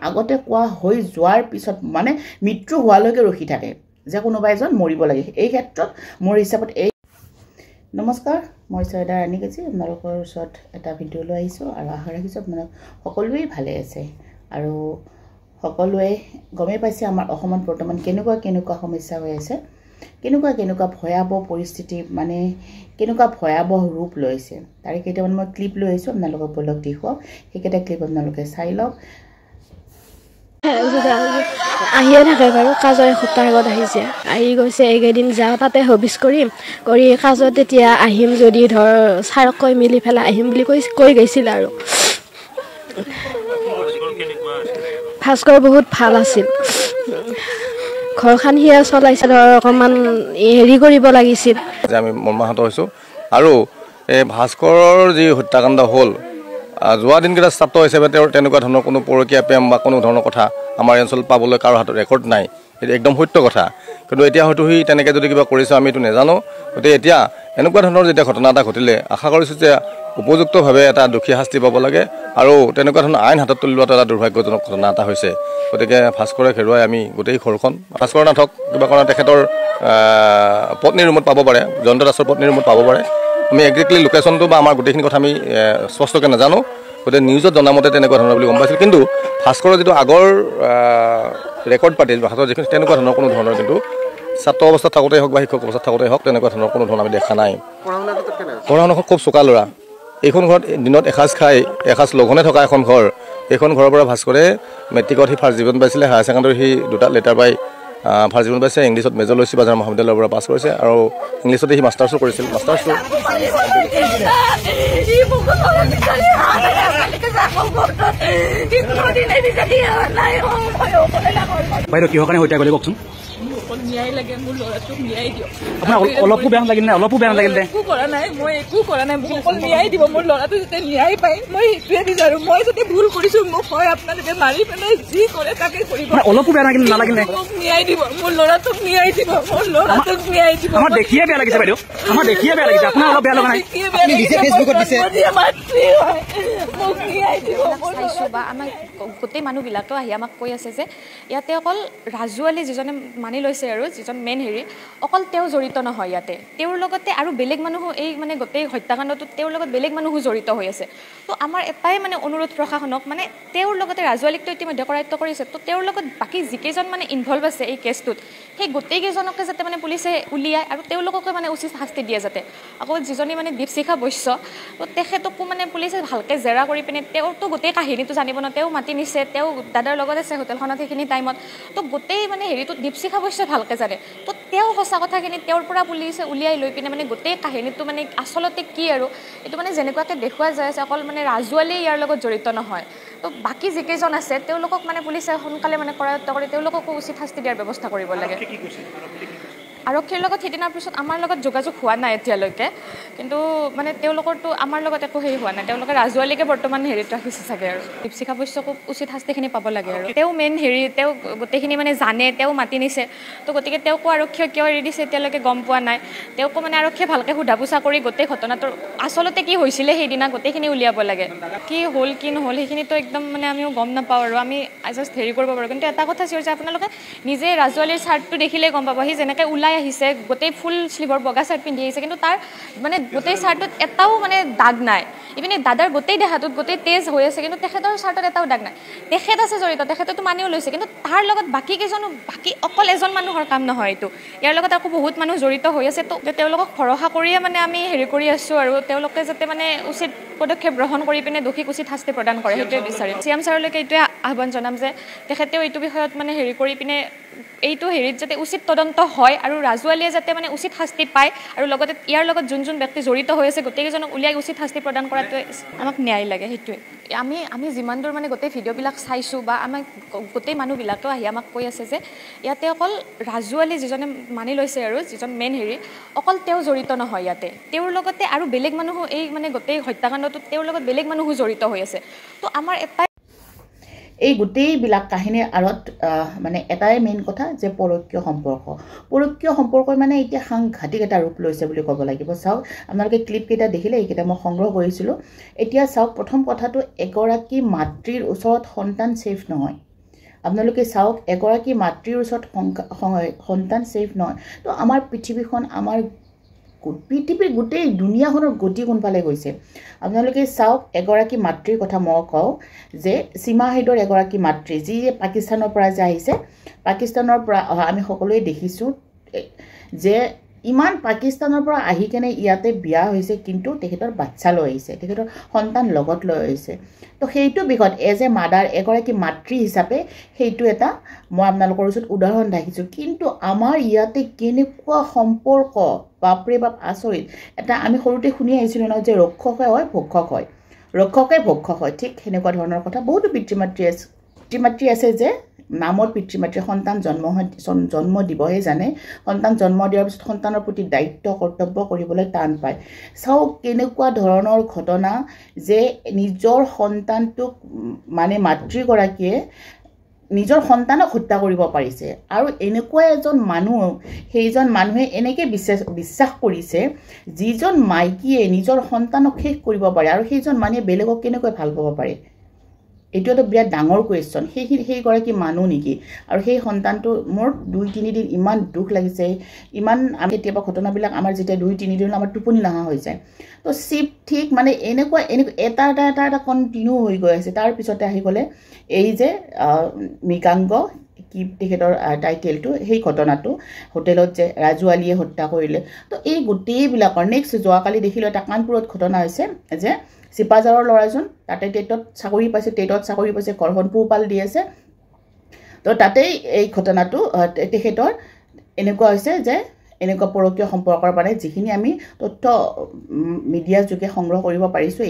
আগতে কোৱা হৈ যোৱাৰ পিছত মানে মৃত্যু হোৱালৈকে ৰখি থাকে যে কোনোবা এজন মৰিব লাগে এই ক্ষেত্ৰত মোৰ হিচাপত এই নমস্কাৰ মই সৈদা ৰাণী কেজি আপোনালোকৰ ওচৰত এটা ভিডিঅ' লৈ আহিছোঁ আৰু আশা ৰাখিছোঁ আপোনালোক সকলোৱে ভালে আছে আৰু সকলোৱে গমে পাইছে আমাৰ অসমত বৰ্তমান কেনেকুৱা সমস্যা হৈ আছে কেনেকুৱা ভয়াবহ পৰিস্থিতি মানে কেনেকুৱা ভয়াবহ ৰূপ লৈছে তাৰে কেইটামান মই ক্লিপ লৈ আহিছোঁ আপোনালোকক বলক দেখুৱাওক সেইকেইটা ক্লিপ আপোনালোকে চাই লওক আহিয়ে থাকে বাৰু কাজৰ এসপ্তাহ আগত আহিছে আহি গৈছে এইকেইদিন যাওঁ তাতে হবিছ কৰি কাজত তেতিয়া আহিম যদি ধৰ ছাৰক কৈ মিলি পেলাই আহিম বুলি কৈ গৈছিল আৰু ভাস্কৰ বহুত ভাল আছিল ঘৰখন সিয়া চলাইছে ধৰ অকণমান হেৰি কৰিব লাগিছিল যে আমি মৰ্মাহত হৈছোঁ আৰু এই ভাস্কৰৰ যি হত্যাকাণ্ড হ'ল যোৱা দিনকেইটা ছাত্ৰ হিচাপে তেওঁৰ তেনেকুৱা ধৰণৰ কোনো পৰকীয়া প্ৰেম বা কোনো ধৰণৰ কথা আমাৰ অঞ্চলত পাবলৈ কাৰো হাতত ৰেকৰ্ড নাই এইটো একদম সত্য কথা কিন্তু এতিয়া হয়তো সি তেনেকৈ যদি কিবা কৰিছে আমি এইটো নাজানো গতিকে এতিয়া এনেকুৱা ধৰণৰ যেতিয়া ঘটনা এটা ঘটিলে আশা কৰিছোঁ যে উপযুক্তভাৱে এটা দোষী শাস্তি পাব লাগে আৰু তেনেকুৱা ধৰণৰ আইন হাতত তুলি লোৱাটো এটা দুৰ্ভাগ্যজনক ঘটনা এটা হৈছে গতিকে ভাস্কৰক হেৰুৱাই আমি গোটেই ঘৰখন ভাস্কৰ নাথক কিবা কাৰণে তেখেতৰ পত্নীৰ ৰুমত পাব পাৰে জয়ন্ত দাসৰ পত্নীৰ ৰুমত পাব পাৰে আমি একজেক্টলি লোকেশ্যনটো বা আমাৰ গোটেইখিনি কথা আমি স্পষ্টকৈ নাজানো গতিকে নিউজত জনামতে তেনেকুৱা ধৰণৰ বুলি গম পাইছিল কিন্তু ভাস্কৰৰ যিটো আগৰ ৰেকৰ্ড পাতি হাতত যিখিনি তেনেকুৱা ধৰণৰ কোনো ধৰণৰ কিন্তু ছাত্ৰ অৱস্থাত থাকোঁতেই হওক বা শিক্ষক অৱস্থাত থাকোঁতেই হওক তেনেকুৱা ধৰণৰ কোনো ধৰণৰ আমি দেখা নাই পঢ়া শুনা খুব চোকা ল'ৰা এইখন ঘৰত দিনত এসাঁজ খাই এসাঁজ লঘোণে থকা এখন ঘৰ এইখন ঘৰৰ পৰা ভাস্কৰে মেট্ৰিকত সি ফাৰ্ষ্ট ডিভিজন পাইছিলে হায়াৰ ছেকেণ্ডেৰী সি 2টা লেটাৰ পাই ফাৰ্ষ্ট ডিভিজন পাইছে ইংলিছত মেজৰ লৈছে বাজাৰ মহাবিদ্যালয়ৰ পৰা পাছ কৰিছে আৰু ইংলিছতে সি মাষ্টাৰ্ছো কৰিছিল মাষ্টাৰ্ছটো বাইদেউ কিহৰ কাৰণে হত্যা কৰিলে কওকচোন ন্যায় লাগে মোৰ ল'ৰাটোক ন্যায় দিয়ক আপোনাৰ অলপো বেয়া লাগিল নে অলপো বেয়া লাগিল নে একো কৰা নাই মই একো কৰা নাই মোক অকল ন্যায় দিব মোৰ ল'ৰাটো যাতে ন্যায় পায় মই সেইটোৱে বিচাৰোঁ মই যদি ভুল কৰিছোঁ মোক হয় আপোনালোকে মাৰি পেলাই যি কৰে তাকে কৰিব অলপো বেয়া লাগিল নালাগিল নে মোক ন্যায় দিব মোৰ ল'ৰাটোক ন্যায় দিব মোৰ ল'ৰাটোক ন্যায় দিব আমাৰ দেখিয়ে বেয়া লাগিছে বাইদেউ আমাৰ দেখিয়ে বেয়া লাগিছে আপোনাৰ অলপ বেয়া লগা নাই নিজে ফেচবুকত দিছে মোক ন্যায় দিব চাইছোঁ বা আমাক গোটেই মানুহবিলাকেও আহি আমাক কৈ আছে যে ইয়াতে অকল ৰাজুৱালী যিজনে মানি লৈছে আৰু যিজন মেইন হেৰি অকল তেওঁ জড়িত নহয় ইয়াতে তেওঁৰ লগতে আৰু বেলেগ মানুহো এই মানে গোটেই হত্যাকাণ্ডটোত তেওঁৰ লগত বেলেগ মানুহো জড়িত হৈ আছে তো আমাৰ এটাই মানে অনুৰোধ প্ৰশাসনক মানে তেওঁৰ লগতে ৰাজুৱালীকতো ইতিমধ্যে কৰায়ত্ব কৰিছে তো তেওঁৰ লগত বাকী যিকেইজন মানে ইনভলভ আছে এই কেছটোত সেই গোটেইকেইজনকে যাতে মানে পুলিচে উলিয়ায় আৰু তেওঁলোককে মানে উচিত শাস্তি দিয়ে যাতে আকৌ যিজনী মানে দীপশিখা বৈশ্য তো তেখেতকো মানে পুলিচে ভালকৈ জেৰা কৰি পিনে তেওঁতো গোটেই কাহিনীটো জানিব ন তেওঁ মাতি নিছে তেওঁ দাদাৰ লগত আছে হোটেলখনত সেইখিনি টাইমত তো গোটেই মানে হেৰিটো দীপশিখা বৈশ্য ভালকৈ জানে তো তেওঁ সঁচা কথাখিনি তেওঁৰ পৰা পুলিচে উলিয়াই লৈ পিনে মানে গোটেই কাহিনীটো মানে আচলতে কি আৰু এইটো মানে যেনেকুৱাকৈ দেখুওৱা যায় আছে অকল মানে ৰাজুৱালী ইয়াৰ লগত জড়িত নহয় তো বাকী যিকেইজন আছে তেওঁলোকক মানে পুলিচে সোনকালে মানে কৰায়ত্ব কৰি তেওঁলোককো উচিত শাস্তি দিয়াৰ ব্যৱস্থা কৰিব লাগে আৰক্ষীৰ লগত সেইদিনাৰ পিছত আমাৰ লগত যোগাযোগ হোৱা নাই এতিয়ালৈকে কিন্তু মানে তেওঁলোকৰতো আমাৰ লগত একো হেৰি হোৱা নাই তেওঁলোকে ৰাজুৱালীকে বৰ্তমান হেৰিত ৰাখিছে চাগে আৰু দীপশিখা বৈশ্যকো উচিত শাস্তিখিনি পাব লাগে আৰু তেওঁ মেইন হেৰি তেওঁ গোটেইখিনি মানে জানে তেওঁ মাতি নিছে তো গতিকে তেওঁকো আৰক্ষীয়ে কিয় এৰি দিছে এতিয়ালৈকে গম পোৱা নাই তেওঁকো মানে আৰক্ষীয়ে ভালকৈ সোধা পোছা কৰি গোটেই ঘটনাটোৰ আচলতে কি হৈছিলে সেইদিনা গোটেইখিনি উলিয়াব লাগে কি হ'ল কি নহ'ল সেইখিনিতো একদম মানে আমিও গম নাপাওঁ আৰু আমি জাষ্ট হেৰি কৰিব পাৰোঁ কিন্তু এটা কথা চিঞৰ যে আপোনালোকে নিজে ৰাজুৱালীৰ চাৰ্টটো দেখিলেই গম পাব সি যেনেকৈ ওলাই আহিছে গোটেই ফুল স্লিভৰ বগা চাৰ্ট পিন্ধি আহিছে কিন্তু তাৰ মানে গোটেই চাৰ্টত এটাও মানে দাগ নাই ইপিনে দাদাৰ গোটেই দেহাটোত গোটেই তেজ হৈ আছে কিন্তু তেখেতৰ চাৰ্টত এটাও দাগ নাই তেখেত আছে জড়িত তেখেতেতো মানিও লৈছে কিন্তু তাৰ লগত বাকীকেইজনো বাকী অকল এজন মানুহৰ কাম নহয় এইটো ইয়াৰ লগত আকৌ বহুত মানুহ জড়িত হৈ আছে তো তেওঁলোকক ভৰসা কৰিয়ে মানে আমি হেৰি কৰি আছোঁ আৰু তেওঁলোকে যাতে মানে উচিত পদক্ষেপ গ্ৰহণ কৰি পিনে দোষীক উচিত শাস্তি প্ৰদান কৰে সেইটোৱে বিচাৰিম CM ছাৰলৈকে এইটোৱে আহ্বান জনাম যে তেখেতেও এইটো বিষয়ত মানে হেৰি কৰি পিনে এইটো হেৰিত যাতে উচিত তদন্ত হয় আৰু ৰাজুৱালীয়ে যাতে মানে উচিত শাস্তি পায় আৰু লগতে ইয়াৰ লগত যোন ব্যক্তি জড়িত হৈ আছে গোটেইকেইজনক উলিয়াই উচিত শাস্তি প্ৰদান কৰাটোৱে আমাক ন্যায় লাগে সেইটোৱে আমি যিমান দূৰ মানে গোটেই ভিডিঅ'বিলাক চাইছোঁ বা আমাক গোটেই মানুহবিলাকেও আহি আমাক কৈ আছে যে ইয়াতে অকল ৰাজুৱালী যিজনে মানি লৈছে আৰু যিজন মেইন হেৰি অকল তেওঁ জড়িত নহয় ইয়াতে তেওঁৰ লগতে আৰু বেলেগ মানুহো এই মানে গোটেই হত্যাকাণ্ডটোত তেওঁৰ লগত বেলেগ মানুহো জড়িত হৈ আছে তো আমাৰ এটাই এই গোটেইবিলাক কাহিনীৰ আঁৰত মানে এটাই মেইন কথা যে পৰকীয় সম্পৰ্ক মানে এতিয়া সাংঘাতিক এটা ৰূপ লৈছে বুলি ক'ব লাগিব চাওক আপোনালোকে ক্লিপকেইটা দেখিলে এইকেইটা মই সংগ্ৰহ কৰিছিলোঁ এতিয়া চাওক প্ৰথম কথাটো এগৰাকী মাতৃৰ ওচৰত সন্তান ছেফ নহয় আপোনালোকে চাওক এগৰাকী মাতৃৰ ওচৰত সন্তান ছেফ নহয় তো আমাৰ পৃথিৱীখন আমাৰ পৃথিৱীৰ গোটেই দুনিয়াখনৰ গতি কোনফালে গৈছে আপোনালোকে চাওক এগৰাকী মাতৃৰ কথা মই কওঁ যে সীমা হেডৰ এগৰাকী মাতৃ যি পাকিস্তানৰ পৰা যে আহিছে পাকিস্তানৰ পৰা অহা আমি সকলোৱে দেখিছোঁ যে ইমান পাকিস্তানৰ পৰা আহি কেনে ইয়াতে বিয়া হৈছে কিন্তু তেখেতৰ বাচ্চা লৈ আহিছে তেখেতৰ সন্তান লগত লৈ আহিছে তো সেইটো বিষয়ত এজ এ মাদাৰ এগৰাকী মাতৃ হিচাপে সেইটো এটা মই আপোনালোকৰ ওচৰত উদাহৰণ ৰাখিছোঁ কিন্তু আমাৰ ইয়াতে কেনেকুৱা সম্পৰ্ক বাপৰে বাপ আচৰিত এটা আমি সৰুতে শুনি আহিছিলোঁ ন যে ৰক্ষকে হয় ভক্ষক হয় ৰক্ষকে ভক্ষক হয় ঠিক সেনেকুৱা ধৰণৰ কথা বহুতো পিতৃ মাতৃ আছে যে নামৰ পিতৃ মাতৃ সন্তান জন্ম দিবহে জানে সন্তান জন্ম দিয়াৰ পিছত সন্তানৰ প্ৰতি দায়িত্ব কৰ্তব্য কৰিবলৈ টান পায় চাওক কেনেকুৱা ধৰণৰ ঘটনা যে নিজৰ সন্তানটোক মানে মাতৃগৰাকীয়ে নিজৰ সন্তানক হত্যা কৰিব পাৰিছে আৰু এনেকুৱা এজন মানুহ সেইজন মানুহে এনেকৈ বিশ্বাস কৰিছে যিজন মাইকীয়ে নিজৰ সন্তানক শেষ কৰিব পাৰে আৰু সেইজন মানুহে বেলেগক কেনেকৈ ভাল পাব পাৰে এইটো এটা বিৰাট ডাঙৰ কুৱেশ্যন সেইগৰাকী মানুহ নেকি আৰু সেই সন্তানটো মোৰ 2-3 দিন ইমান দুখ লাগিছে ইমান আমি কেতিয়াবা ঘটনাবিলাক আমাৰ যেতিয়া 2-3 দিন আমাৰ টোপনি নহা হৈ যায় তো চিপ ঠিক মানে এনেকুৱা এটা কণ্টিনিউ হৈ গৈ আছে তাৰ পিছতে আহি গ'লে এই যে মৃগাংগ কি তেখেতৰ টাইটেলটো সেই ঘটনাটো হোটেলত যে ৰাজু আলীয়ে হত্যা কৰিলে তো এই গোটেইবিলাকৰ নেক্সট যোৱাকালি দেখিলোঁ এটা কানপুৰত ঘটনা হৈছে যে চিপাঝাৰৰ ল'ৰাজন তাতে টেটত চাকৰি পাইছে ঘৰখন পোহপাল দি আছে তো তাতেই এই ঘটনাটো তেখেতৰ এনেকুৱা হৈছে যে এনেকুৱা পৰকীয় সম্পৰ্কৰ মানে যিখিনি আমি তথ্য মিডিয়াৰ যোগে সংগ্ৰহ কৰিব পাৰিছোঁ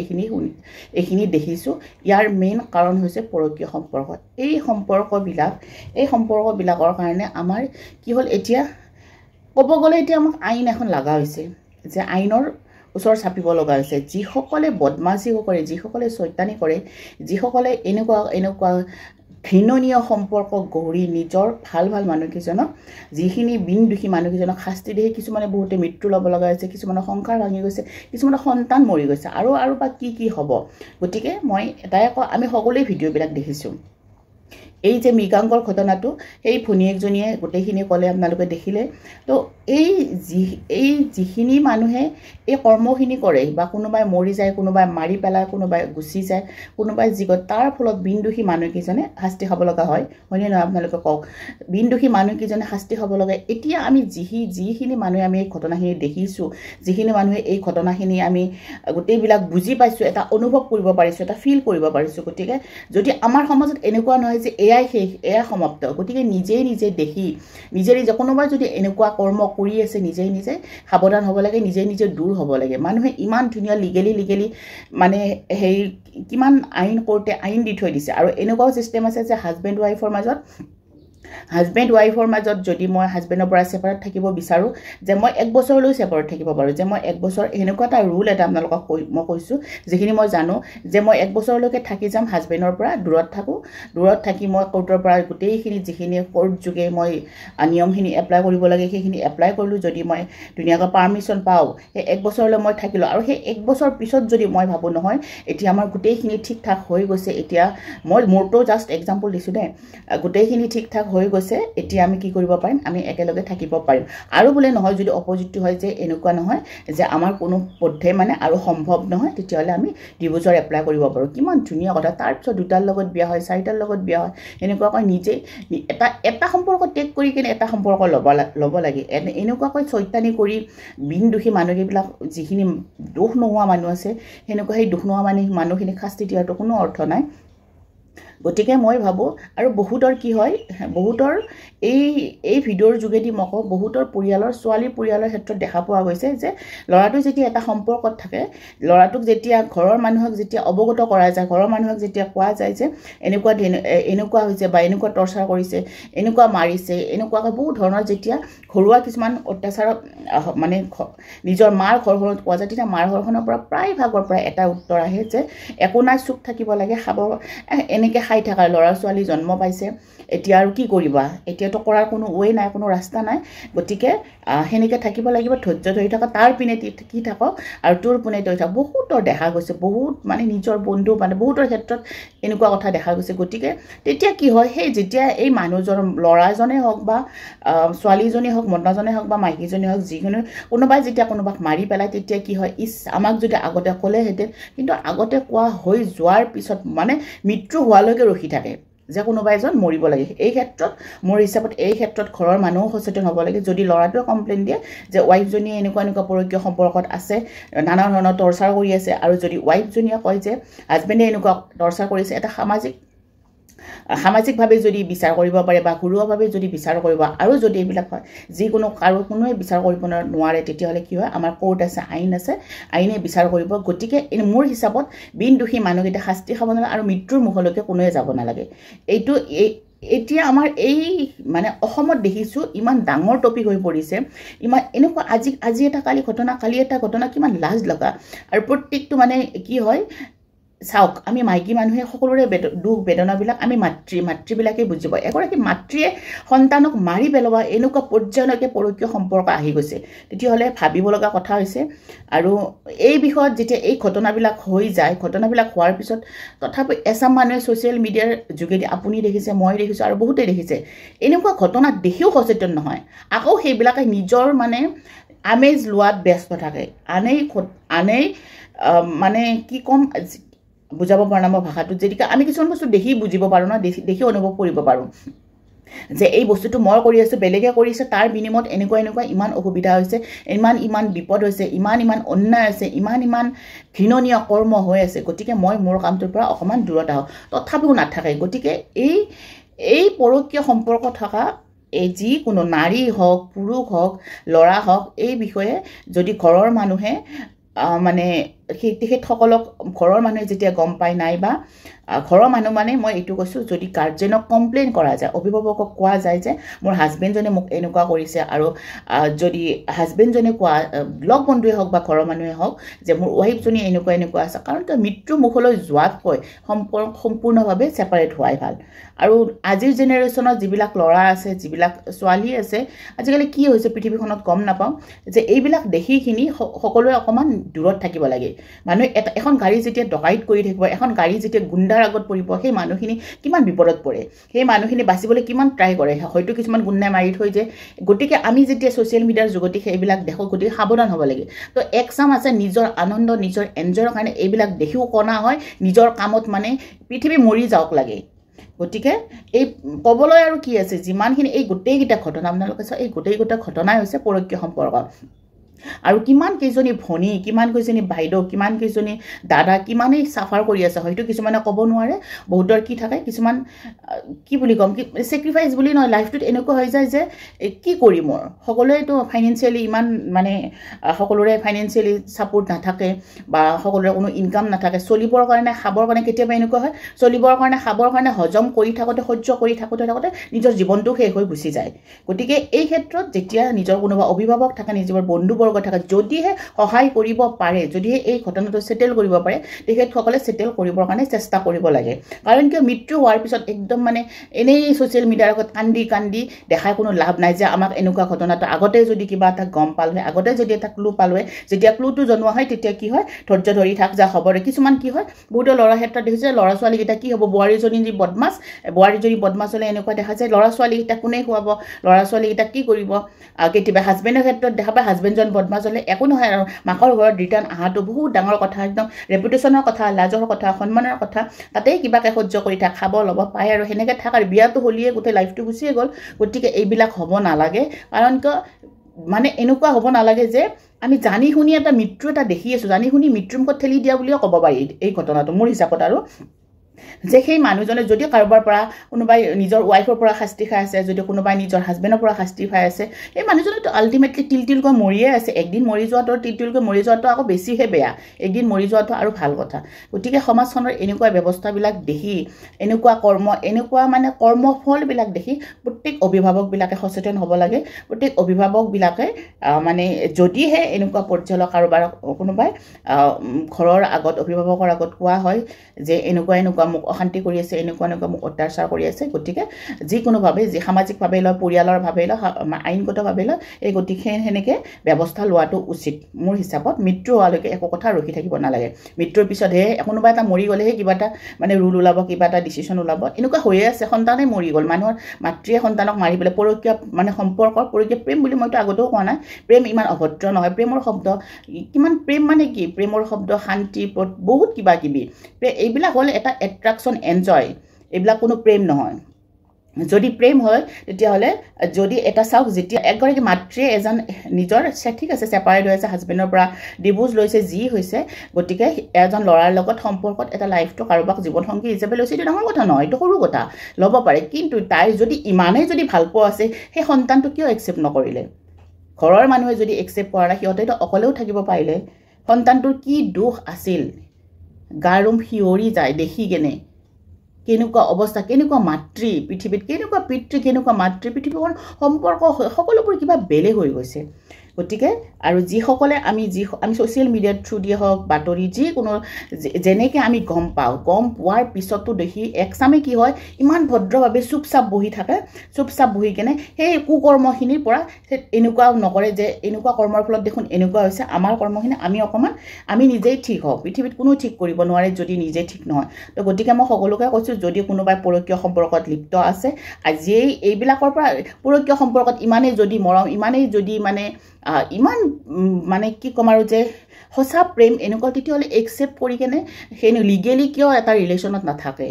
এইখিনি দেখিছোঁ ইয়াৰ মেইন কাৰণ হৈছে পৰকীয় সম্পৰ্ক এই সম্পৰ্কবিলাকৰ কাৰণে আমাৰ কি হ'ল এতিয়া ক'ব গ'লে এতিয়া আমাক আইন এখন লগা হৈছে যে আইনৰ ওচৰ চাপিব লগা হৈছে যিসকলে বদমাছি কৰে যিসকলে চৈতানি কৰে যিসকলে এনেকুৱা ঘৃণনীয় সম্পৰ্ক গঢ়ি নিজৰ ভাল মানুহকেইজনক যিখিনি বিন্দুষী মানুহকেইজনক শাস্তি দিয়ে কিছুমানে বহুতে মৃত্যু ল'ব লগা হৈছে কিছুমানৰ সংসাৰ ভাঙি গৈছে কিছুমানৰ সন্তান মৰি গৈছে আৰু বা কি হ'ব গতিকে মই এটাই কওঁ আমি সকলোৱে ভিডিঅ'বিলাক দেখিছোঁ এই যে মৃগাংগৰ ঘটনাটো এই ভনীয়েকজনীয়ে গোটেইখিনি ক'লে আপোনালোকে দেখিলে তো এই যিখিনি মানুহে এই কৰ্মখিনি কৰে বা কোনোবাই মৰি যায় কোনোবাই মাৰি পেলায় কোনোবাই গুচি যায় কোনোবাই যিগত তাৰ ফলত বিন্দুষী মানুহকেইজনে শাস্তি খাব লগা হয়নে নহয় আপোনালোকে কওক বিন্দুষী মানুহকেইজনে শাস্তি খাব লগা এতিয়া আমি যিখিনি মানুহে আমি এই ঘটনাখিনি দেখিছোঁ যিখিনি মানুহে এই ঘটনাখিনি আমি গোটেইবিলাক বুজি পাইছোঁ এটা অনুভৱ কৰিব পাৰিছোঁ এটা ফিল কৰিব পাৰিছোঁ গতিকে যদি আমাৰ সমাজত এনেকুৱা নহয় যে এয়া সমাপ্ত গতিকে নিজে দেখি নিজে কোনোবাই যদি এনেকুৱা কৰ্ম কৰি আছে নিজে সাৱধান হ'ব লাগে নিজে দূৰ হ'ব লাগে মানুহে ইমান ধুনীয়া লিগেলি মানে সেই কিমান আইন কোৰ্টে আইন দি থৈ দিছে আৰু এনেকুৱাও ছিষ্টেম আছে যে হাজবেণ্ড ৱাইফৰ মাজত যদি মই হাজবেণ্ডৰ পৰা ছেপাৰেট থাকিব বিচাৰোঁ যে মই 1 বছৰলৈ ছেপাৰেট থাকিব পাৰোঁ যে মই 1 বছৰ এনেকুৱা এটা ৰুল এটা আপোনালোকক মই কৈছোঁ যিখিনি মই জানো যে মই 1 বছৰলৈকে থাকি যাম হাজবেণ্ডৰ পৰা দূৰত থাকি মই কোৰ্টৰ পৰা গোটেইখিনি যিখিনি কোৰ্ট যোগে মই নিয়মখিনি এপ্লাই কৰিব লাগে সেইখিনি এপ্লাই কৰিলোঁ যদি মই ধুনীয়াকৈ পাৰ্মিশ্যন পাওঁ সেই 1 বছৰলৈ মই থাকিলোঁ আৰু সেই 1 বছৰ পিছত যদি মই ভাবোঁ নহয় এতিয়া আমাৰ গোটেইখিনি ঠিক ঠাক হৈ গৈছে এতিয়া মই মোৰতো জাষ্ট এক্সাম্পল দিছোঁ দেই গোটেইখিনি ঠিক ঠাক হৈ গৈছে এতিয়া আমি কি কৰিব পাৰিম আমি একেলগে থাকিব পাৰিম আৰু বোলে নহয় যদি অপজিটটো হয় যে এনেকুৱা নহয় যে আমাৰ কোনো পথে মানে আৰু সম্ভৱ নহয় তেতিয়াহ'লে আমি ডিভোৰ্চৰ এপ্লাই কৰিব পাৰোঁ কিমান ধুনীয়া কথা তাৰপিছত 2টাৰ লগত বিয়া হয় 4টাৰ লগত বিয়া হয় এনেকুৱাকৈ নিজে এটা সম্পৰ্ক টেক কৰি কিনে এটা সম্পৰ্ক ল'ব লাগে এনেকুৱাকৈ চৈতানি কৰি বিন্দুষী মানুহবিলাক যিখিনি দোষ নোহোৱা মানুহ আছে সেনেকুৱা সেই দোষ নোহোৱা মানুহখিনিক শাস্তি দিয়াটো কোনো অৰ্থ নাই গতিকে মই ভাবোঁ আৰু বহুতৰ কি হয় বহুতৰ এই ভিডিঅ'ৰ যোগেদি মই কওঁ বহুতৰ ছোৱালীৰ পৰিয়ালৰ ক্ষেত্ৰত দেখা পোৱা গৈছে যে ল'ৰাটো যেতিয়া এটা সম্পৰ্কত থাকে ল'ৰাটোক যেতিয়া ঘৰৰ মানুহক যেতিয়া অৱগত কৰা যায় ঘৰৰ মানুহক যেতিয়া কোৱা যায় যে এনেকুৱা হৈছে বা এনেকুৱা টৰ্চাৰ কৰিছে এনেকুৱা মাৰিছে এনেকুৱাকৈ বহু ধৰণৰ যেতিয়া ঘৰুৱা কিছুমান অত্যাচাৰ মানে নিজৰ মাৰ ঘৰখনত কোৱা যায় তেতিয়া মাৰ ঘৰখনৰ পৰা প্ৰায় ভাগৰ পৰা এটা উত্তৰ আহে যে একো নাই চুপ থাকিব লাগে এনেকৈ খাই থকা ল'ৰা ছোৱালী জন্ম পাইছে এতিয়া আৰু কি কৰিবা এতিয়াতো কৰাৰ কোনো ৱে নাই কোনো ৰাস্তা নাই গতিকে হেনেকে থাকিব লাগিব ধৈৰ্য ধৰি থকা তাৰ পিনে কি থাকক আৰু তোৰ পিনে তই থাক বহুতৰ দেখা গৈছে বহুত মানে নিজৰ বন্ধু মানে বহুতৰ ক্ষেত্ৰত এনেকুৱা কথা দেখা গৈছে গতিকে তেতিয়া কি হয় সেই যেতিয়া এই মানুহজন ল'ৰাজনে হওক বা ছোৱালীজনী হওক মতাজনে হওক বা মাইকীজনী হওক যিকোনো কোনোবাই যেতিয়া কোনোবাক মাৰি পেলাই তেতিয়া কি হয় আমাক যদি আগতে ক'লেহেঁতেন কিন্তু আগতে কোৱা হৈ যোৱাৰ পিছত মানে মৃত্যু হোৱালৈকে ৰখি থাকে যে কোনোবা এজন মৰিব লাগে এই ক্ষেত্ৰত মোৰ হিচাপত এই ক্ষেত্ৰত ঘৰৰ মানুহ সচেতন হ'ব লাগে যদি ল'ৰাটোৱে কমপ্লেইন দিয়ে যে ৱাইফজনীয়ে এনেকুৱা পৰকীয় সম্পৰ্কত আছে নানা ধৰণৰ টৰ্চাৰ কৰি আছে আৰু যদি ৱাইফজনীয়ে কয় যে হাজবেণ্ডে এনেকুৱা টৰ্চাৰ কৰিছে এটা সামাজিকভাৱে যদি বিচাৰ কৰিব পাৰে বা ঘৰুৱাভাৱে যদি বিচাৰ কৰিব আৰু যদি এইবিলাক হয় যিকোনো কোনোৱে বিচাৰ কৰিব নোৱাৰে তেতিয়াহ'লে কি হয় আমাৰ কোৰ্ট আছে আইন আছে আইনে বিচাৰ কৰিব গতিকে মোৰ হিচাপত বিন দোষী মানুহকেইটা শাস্তি খাব নালাগে আৰু মৃত্যুৰ মুখলৈকে কোনোৱে যাব নালাগে এইটো এতিয়া আমাৰ এই মানে অসমত দেখিছোঁ ইমান ডাঙৰ টপিক হৈ পৰিছে ইমান এনেকুৱা আজি এটা কালি এটা ঘটনা কিমান লাজ লগা আৰু প্ৰত্যেকটো মানে কি হয় চাওক আমি মাইকী মানুহে সকলোৰে দুখ বেদনাবিলাক আমি মাতৃবিলাকে বুজিব এগৰাকী মাতৃয়ে সন্তানক মাৰি পেলোৱা এনেকুৱা পৰ্যায়লৈকে পৰকীয় সম্পৰ্ক আহি গৈছে তেতিয়াহ'লে ভাবিব লগা কথা হৈছে আৰু এই বিষয়ত যেতিয়া এই ঘটনাবিলাক হৈ যায় ঘটনাবিলাক হোৱাৰ পিছত তথাপি এছাম মানুহে ছ'চিয়েল মিডিয়াৰ যোগেদি আপুনি দেখিছে মই দেখিছোঁ আৰু বহুতেই দেখিছে এনেকুৱা ঘটনা দেখিও সচেতন নহয় আকৌ সেইবিলাকে নিজৰ মানে আমেজ লোৱাত ব্যস্ত থাকে আনেই মানে কি ক'ম বুজাব পৰা নাই মই ভাষাটোত যেনেকৈ আমি কিছুমান বস্তু দেখি বুজিব পাৰোঁ ন দেখি অনুভৱ কৰিব পাৰোঁ যে এই বস্তুটো মই কৰি আছোঁ বেলেগে কৰিছে তাৰ বিনিময়ত এনেকুৱা ইমান অসুবিধা হৈছে ইমান বিপদ হৈছে ইমান অন্যায় আছে ইমান ঘৃণনীয় কৰ্ম হৈ আছে গতিকে মই মোৰ কামটোৰ পৰা অকণমান দূৰত আহোঁ তথাপিও নাথাকে গতিকে এই পৰকীয় সম্পৰ্ক থকা এই যিকোনো নাৰী হওক পুৰুষ হওক ল'ৰা হওক এই বিষয়ে যদি ঘৰৰ মানুহে মানে তেখেতসকলক ঘৰৰ মানুহে যেতিয়া গম পায় নাইবা ঘৰৰ মানুহ মানে মই এইটো কৈছোঁ যদি গাৰ্জেনক কমপ্লেইন কৰা যায় অভিভাৱকক কোৱা যায় যে মোৰ হাজবেণ্ডজনে মোক এনেকুৱা কৰিছে আৰু যদি হাজবেণ্ডজনে কোৱা লগ বন্ধুৱে হওক বা ঘৰৰ মানুহে হওক যে মোৰ ৱাইফজনী এনেকুৱা আছে কাৰণ তেওঁ মৃত্যুৰ মুখলৈ যোৱাতকৈ সম্পূৰ্ণভাৱে ছেপাৰেট হোৱাই ভাল আৰু আজিৰ জেনেৰেশ্যনত যিবিলাক ল'ৰা আছে যিবিলাক ছোৱালী আছে আজিকালি কি হৈছে পৃথিৱীখনত গম নাপাওঁ যে এইবিলাক দেখিখিনি সকলোৱে অকণমান দূৰত থাকিব লাগে মানুহে এখন গাড়ী যেতিয়া ডকাইত কৰি থাকিব এখন গাড়ী যেতিয়া গুণ্ডাৰ আগত পৰিব সেই মানুহখিনি কিমান বিপদত পৰে সেই মানুহখিনি বাচিবলৈ কিমান ট্ৰাই কৰে হয়তো কিছুমান গুণ্ডাই মাৰি থৈ যায় গতিকে আমি যেতিয়া ছ'চিয়েল মিডিয়াৰ যোগেদি সেইবিলাক দেখোঁ গতিকে সাৱধান হ'ব লাগে তো একচাম আছে নিজৰ আনন্দ নিজৰ এনজয়ৰ কাৰণে এইবিলাক দেখিও কণা হয় নিজৰ কামত মানে পৃথিৱী মৰি যাওক লাগে গতিকে এই ক'বলৈ আৰু কি আছে যিমানখিনি এই গোটেইকেইটা ঘটনা আপোনালোকে চাওক এই গোটেইকেইটা ঘটনাই হৈছে পৰকীয় সম্পৰ্ক আৰু কিমান কেইজনী ভনী কিমান কেইজনী বাইদেউ কিমান কেইজনী দাদা কিমানেই চাফাৰ কৰি আছে হয়তো কিছুমানে ক'ব নোৱাৰে বহুতৰ কি থাকে কিছুমান কি বুলি ক'ম কি ছেক্ৰিফাইচ বুলি নহয় লাইফটোত এনেকুৱা হৈ যায় যে কি কৰিম মোৰ সকলোৱেতো ফাইনেন্সিয়েলি ইমান মানে সকলোৰে ফাইনেন্সিয়েলি ছাপোৰ্ট নাথাকে বা সকলোৰে কোনো ইনকাম নাথাকে চলিবৰ কাৰণে খাবৰ কাৰণে কেতিয়াবা এনেকুৱা হয় চলিবৰ কাৰণে খাবৰ কাৰণে হজম কৰি থাকোঁতে সহ্য কৰি থাকোঁতে নিজৰ জীৱনটো শেষ হৈ গুচি যায় গতিকে এই ক্ষেত্ৰত যেতিয়া নিজৰ কোনোবা অভিভাৱক থাকে নিজৰ বন্ধুবৰ্গ থাকে যদিহে সহায় কৰিব পাৰে যদিহে এই ঘটনাটো সেটেল কৰিব পাৰে তেখেতসকলে সেটেল কৰিবৰ কাৰণে চেষ্টা কৰিব লাগে কাৰণ কিয় মৃত্যু হোৱাৰ পিছত একদম মানে এনেই ছ'চিয়েল মিডিয়াৰ আগত কান্দি দেখাই কোনো লাভ নাই যে আমাক এনেকুৱা ঘটনাটো আগতে যদি কিবা এটা গম পালোঁ হয় আগতে যদি এটা ক্লু পালোঁ হয় যেতিয়া ক্লুটো জনোৱা হয় তেতিয়া কি হয় ধৈৰ্য ধৰি থাক যা খবৰে কিছুমান কি হয় বহুতো ল'ৰা ক্ষেত্ৰত দেখিছে ল'ৰা ছোৱালীকেইটা কি হ'ব বোৱাৰীজনী যি বদমাছ হ'লে এনেকুৱা দেখা যায় ল'ৰা ছোৱালীকেইটা কোনে খুৱাব ল'ৰা ছোৱালীকেইটা কি কৰিব কেতিয়াবা হাজবেণ্ডৰ ক্ষেত্ৰত দেখা পায় হাজবেণ্ডজন বদমাছ হ'লে একো নহয় আৰু মাকৰ ঘৰত ৰিটাৰ্ণ অহাটো বহুত ডাঙৰ কথা একদম ৰেপুটেশ্যনৰ কথা লাজৰ কথা সন্মানৰ কথা তাতেই কিবাকে সহ্য কৰি থাক খাব ল'ব পায় আৰু সেনেকৈ থাক আৰু বিয়াটো হ'লিয়ে গোটেই লাইফটো গুচিয়ে গ'ল গতিকে এইবিলাক হ'ব নালাগে কাৰণ কিয় মানে এনেকুৱা হ'ব নালাগে যে আমি জানি শুনি এটা মৃত্যু এটা দেখি আছোঁ জানি শুনি মৃত্যুৰ মুখত ঠেলি দিয়া বুলিও ক'ব পাৰি এই ঘটনাটো মোৰ হিচাপত আৰু যে সেই মানুহজনে যদি কাৰোবাৰ পৰা কোনোবাই নিজৰ ৱাইফৰ পৰা শাস্তি খাই আছে যদি কোনোবাই নিজৰ হাজবেণ্ডৰ পৰা শাস্তি খাই আছে এই মানুহজনেতো আল্টিমেটলি তিলকৈ মৰিয়ে আছে একদিন মৰি যোৱাটো তিলকৈ মৰি যোৱাটো আকৌ বেছিহে বেয়া একদিন মৰি যোৱাটো আৰু ভাল কথা গতিকে সমাজখনৰ এনেকুৱা ব্যৱস্থাবিলাক দেখি এনেকুৱা মানে কৰ্মফলবিলাক দেখি প্ৰত্যেক অভিভাৱকবিলাকে সচেতন হ'ব লাগে প্ৰত্যেক অভিভাৱকবিলাকে মানে যদিহে এনেকুৱা পৰ্যায়ৰ কাৰোবাৰ কোনোবাই ঘৰৰ আগত অভিভাৱকৰ আগত কোৱা হয় যে এনেকুৱা এনেকুৱা মোক অশান্তি কৰি আছে এনেকুৱা মোক অত্যাচাৰ কৰি আছে গতিকে যিকোনোভাৱে যি সামাজিকভাৱে লয় পৰিয়ালৰভাৱে লয় আইনগতভাৱে লয় এই গতিকে সেনেকৈ ব্যৱস্থা লোৱাটো উচিত মোৰ হিচাপত মৃত্যু হোৱালৈকে একো কথা ৰখি থাকিব নালাগে মৃত্যুৰ পিছতহে কোনোবা এটা মৰি গ'লেহে কিবা এটা মানে ৰুল ওলাব কিবা এটা ডিচিশ্যন ওলাব এনেকুৱা হৈয়ে আছে সন্তানেই মৰি গ'ল মানুহৰ মাতৃয়ে সন্তানক মাৰি পেলাই পৰকীয়া মানে সম্পৰ্কৰ পৰকীয়া প্ৰেম বুলি মইতো আগতেও কোৱা নাই প্ৰেম ইমান অভদ্ৰ নহয় প্ৰেমৰ শব্দ কিমান প্ৰেম মানে কি প্ৰেমৰ শব্দ শান্তি বহুত কিবা কিবি এইবিলাক হ'ল এটা এট্ৰাকশ্যন এনজয় এইবিলাক কোনো প্ৰেম নহয় যদি প্ৰেম হয় তেতিয়াহ'লে যদি এটা চাওক যেতিয়া এগৰাকী মাতৃয়ে এজন নিজৰ ঠিক আছে ছেপাৰেট হৈ আছে হাজবেণ্ডৰ পৰা ডিভোৰ্চ লৈছে যি হৈছে গতিকে এজন ল'ৰাৰ লগত সম্পৰ্কত এটা লাইফটো কাৰোবাক জীৱনসংগী হিচাপে লৈছে এইটো ডাঙৰ কথা নহয় এইটো সৰু কথা ল'ব পাৰে কিন্তু তাইৰ যদি ইমানেই যদি ভাল পোৱা আছে সেই সন্তানটো কিয় একচেপ্ট নকৰিলে ঘৰৰ মানুহে যদি একচেপ্ট কৰা নাই সিহঁতেতো অকলেও থাকিব পাৰিলে সন্তানটোৰ কি দোষ আছিল গাৰুম শিয়ৰি যায় দেখি কেনে কেনেকুৱা অৱস্থা কেনেকুৱা মাতৃ পৃথিৱীত কেনেকুৱা পিতৃ কেনেকুৱা মাতৃ পৃথিৱীখন সম্পৰ্ক সকলোবোৰ কিবা বেলেগ হৈ গৈছে গতিকে আৰু যিসকলে আমি ছ'চিয়েল মিডিয়াৰ থ্ৰু দিয়ে হওক বাতৰি যিকোনো যেনেকৈ আমি গম পাওঁ গম পোৱাৰ পিছতো দেখি একচামে কি হয় ইমান ভদ্ৰভাৱে চুপচাপ বহি থাকে চুপচাপ বহি কেনে সেই কুকৰ্মখিনিৰ পৰা এনেকুৱাও নকৰে যে এনেকুৱা কৰ্মৰ ফলত দেখোন এনেকুৱা হৈছে আমাৰ কৰ্মখিনি আমি নিজেই ঠিক হওঁ পৃথিৱীত কোনো ঠিক কৰিব নোৱাৰে যদি নিজে ঠিক নহয় তো গতিকে মই সকলোকে কৈছোঁ যদি কোনোবাই পৰকীয় সম্পৰ্কত লিপ্ত আছে আজিয়েই এইবিলাকৰ পৰা পৰকীয় সম্পৰ্কত ইমানেই যদি মৰম ইমানেই যদি মানে ইমান মানে কি ক'ম আৰু যে সঁচা প্ৰেম এনেকুৱা তেতিয়াহ'লে একচেপ্ট কৰি কেনে সেই লিগেলি কিয় এটা ৰিলেশ্যনত নাথাকে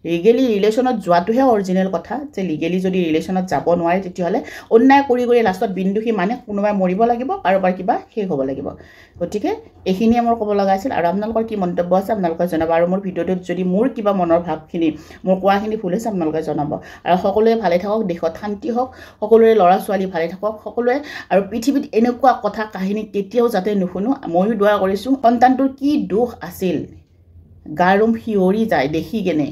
লিগেলি ৰিলেশ্যনত যোৱাটোহে অৰিজিনেল কথা যে লিগেলি যদি ৰিলেশ্যনত যাব নোৱাৰে তেতিয়াহ'লে অন্যায় কৰি লাষ্টত বিন্দুষী মানে কোনোবাই মৰিব লাগিব কাৰোবাৰ কিবা শেষ হ'ব লাগিব গতিকে এইখিনিয়ে মোৰ ক'ব লগা আছিল আৰু আপোনালোকৰ কি মন্তব্য আছে আপোনালোকে জনাব আৰু মোৰ ভিডিঅ'টোত যদি মোৰ কিবা মনৰ ভাৱখিনি মোৰ কোৱাখিনি ভুল হৈছে আপোনালোকে জনাব আৰু সকলোৱে ভালে থাকক দেশত শান্তি হওক সকলোৰে ল'ৰা ছোৱালী ভালে থাকক সকলোৱে আৰু পৃথিৱীত এনেকুৱা কথা কাহিনী কেতিয়াও যাতে নুশুনো ময়ো দোৱা কৰিছোঁ সন্তানটোৰ কি দোষ আছিল গাৰুম শিয়ৰি যায় দেখি কেনে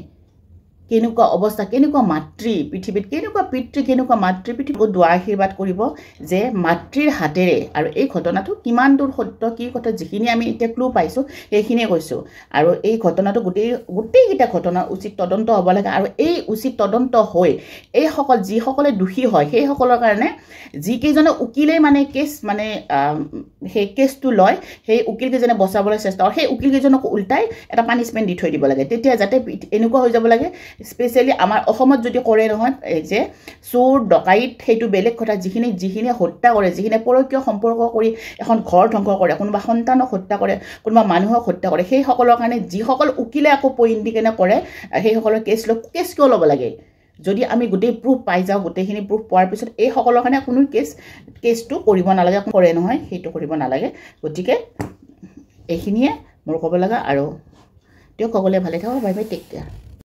কেনেকুৱা অৱস্থা কেনেকুৱা মাতৃ পৃথিৱীত কেনেকুৱা পিতৃ কেনেকুৱা মাতৃ পৃথিৱীত দোৱা আশীৰ্বাদ কৰিব যে মাতৃৰ হাতেৰে আৰু এই ঘটনাটো কিমান দূৰ সত্য কি কথা যিখিনি আমি এতিয়া ক্লু পাইছোঁ সেইখিনিয়ে কৈছোঁ আৰু এই ঘটনাটো গোটেইকেইটা ঘটনাৰ উচিত তদন্ত হ'ব লাগে আৰু এই উচিত তদন্ত হৈ যিসকলে দোষী হয় সেইসকলৰ কাৰণে যিকেইজনে উকিলেই মানে কেছ মানে সেই কেছটো লয় সেই উকিলকেইজনে বচাবলৈ চেষ্টা কৰে সেই উকিলকেইজনক উল্টাই এটা পানিছমেণ্ট দি থৈ দিব লাগে তেতিয়া যাতে এনেকুৱা হৈ যাব লাগে স্পেচিয়েলি আমাৰ অসমত যদি কৰে নহয় যে চোৰ ডকাইত সেইটো বেলেগ কথা যিখিনি হত্যা কৰে যিখিনি পৰকীয় সম্পৰ্ক কৰি এখন ঘৰ ধ্বংস কৰে কোনোবা সন্তানক হত্যা কৰে কোনোবা মানুহক হত্যা কৰে সেইসকলৰ কাৰণে যিসকল উকিলে আকৌ পইণ্ট দি কেনে কৰে সেইসকলৰ কেছ কিয় ল'ব লাগে যদি আমি গোটেই প্ৰুফ পাই যাওঁ গোটেইখিনি প্ৰুফ পোৱাৰ পিছত এইসকলৰ কাৰণে কোনো কেছটো কৰিব নালাগে কৰে নহয় সেইটো কৰিব নালাগে গতিকে এইখিনিয়ে মোৰ ক'ব লগা আৰু তেওঁক সকলোৱে ভালে থাকক বাই বাই টেক কেয়াৰ